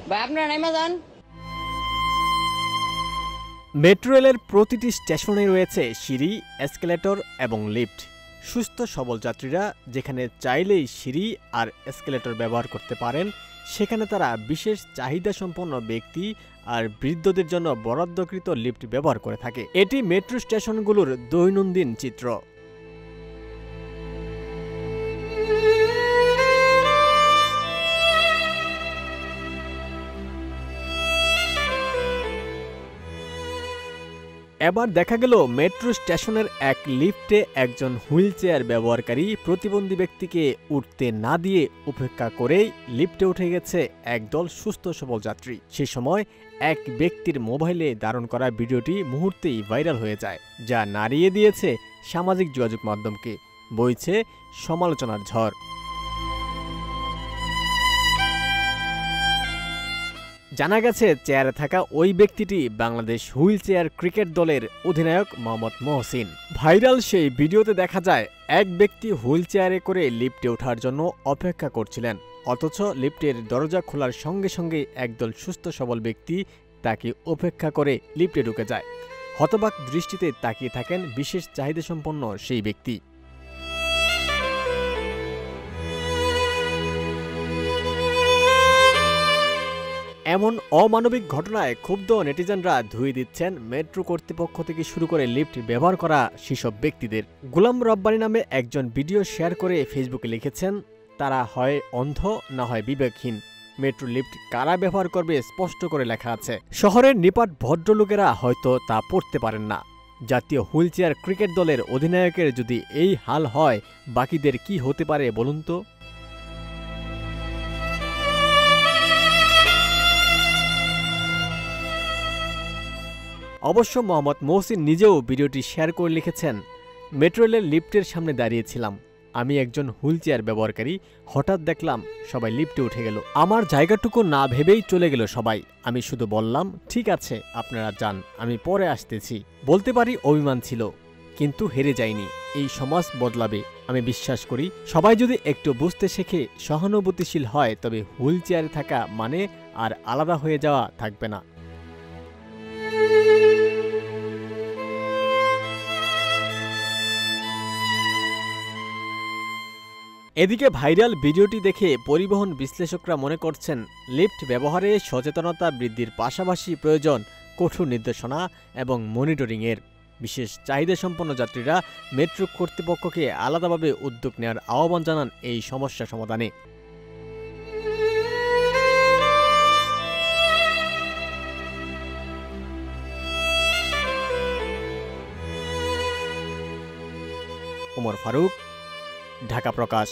ভাই আপনারা নেমে যান। মেট্রো রেলের প্রতিটি স্টেশনে রয়েছে সিঁড়ি, এসকেলেটর এবং লিফট। সুস্থ সবল যাত্রীরা যেখানে চাইলেই সিঁড়ি আর এসকেলেটর ব্যবহার করতে পারেন, সেখানে তারা বিশেষ চাহিদা সম্পন্ন ব্যক্তি আর বৃদ্ধদের জন্য বরাদ্দকৃত লিফট ব্যবহার করে থাকে। এটি মেট্রো স্টেশনগুলোর দৈনন্দিন চিত্র। এবার দেখা গেল মেট্রো স্টেশনের এক লিফটে একজন হুইল চেয়ার ব্যবহারকারী প্রতিবন্ধী ব্যক্তিকে উঠতে না দিয়ে উপেক্ষা করেই লিফটে উঠে গেছে একদল সুস্থ সবল যাত্রী। সে সময় এক ব্যক্তির মোবাইলে ধারণ করা ভিডিওটি মুহূর্তেই ভাইরাল হয়ে যায়, যা নাড়িয়ে দিয়েছে সামাজিক যোগাযোগ মাধ্যমকে। বইছে সমালোচনার ঝড়। জানা গেছে চেয়ারে থাকা ওই ব্যক্তিটি বাংলাদেশ হুইল চেয়ার ক্রিকেট দলের অধিনায়ক মোহাম্মদ মহসিন। ভাইরাল সেই ভিডিওতে দেখা যায় এক ব্যক্তি হুইল চেয়ারে করে লিফটে ওঠার জন্য অপেক্ষা করছিলেন, অথচ লিফটের দরজা খোলার সঙ্গে সঙ্গে একদল সুস্থ সবল ব্যক্তি তাকে উপেক্ষা করে লিফটে ঢুকে যায়। হতবাক দৃষ্টিতে তাকিয়ে থাকেন বিশেষ চাহিদাসম্পন্ন সেই ব্যক্তি। এমন অমানবিক ঘটনায় ক্ষুব্ধ নেটিজেনরা ধুয়ে দিচ্ছেন মেট্রো কর্তৃপক্ষ থেকে শুরু করে লিফট ব্যবহার করা সেসব ব্যক্তিদের। গোলাম রব্বানী নামে একজন ভিডিও শেয়ার করে ফেসবুকে লিখেছেন, তারা হয় অন্ধ না হয় বিবেকহীন। মেট্রো লিফট কারা ব্যবহার করবে স্পষ্ট করে লেখা আছে। শহরের নিপাট ভদ্রলোকেরা হয়তো তা পড়তে পারেন না। জাতীয় হুইল চেয়ার ক্রিকেট দলের অধিনায়কের যদি এই হাল হয়, বাকিদের কি হতে পারে বলুন তো? অবশ্য মোহাম্মদ মহসিন নিজেও ভিডিওটি শেয়ার করে লিখেছেন, মেট্রো রেলের লিফটের সামনে দাঁড়িয়েছিলাম। আমি একজন হুইল চেয়ার ব্যবহারকারী। হঠাৎ দেখলাম সবাই লিফটে উঠে গেল। আমার জায়গাটুকু না ভেবেই চলে গেল সবাই। আমি শুধু বললাম, ঠিক আছে আপনারা যান, আমি পরে আসতেছি। বলতে পারি অভিমান ছিল, কিন্তু হেরে যায়নি। এই সমাজ বদলাবে আমি বিশ্বাস করি। সবাই যদি একটু বুঝতে শেখে, সহানুভূতিশীল হয়, তবে হুইল চেয়ারে থাকা মানে আর আলাদা হয়ে যাওয়া থাকবে না। এদিকে ভাইরাল ভিডিওটি দেখে পরিবহন বিশ্লেষকরা মনে করছেন, লিফট ব্যবহারে সচেতনতা বৃদ্ধির পাশাপাশি প্রয়োজন কঠোর নির্দেশনা এবং মনিটরিংয়ের। বিশেষ চাহিদাসম্পন্ন যাত্রীরা মেট্রো কর্তৃপক্ষকে আলাদাভাবে উদ্যোগ নেওয়ার আহ্বান জানান এই সমস্যা সমাধানে। ওমর ফারুক, ঢাকা প্রকাশ।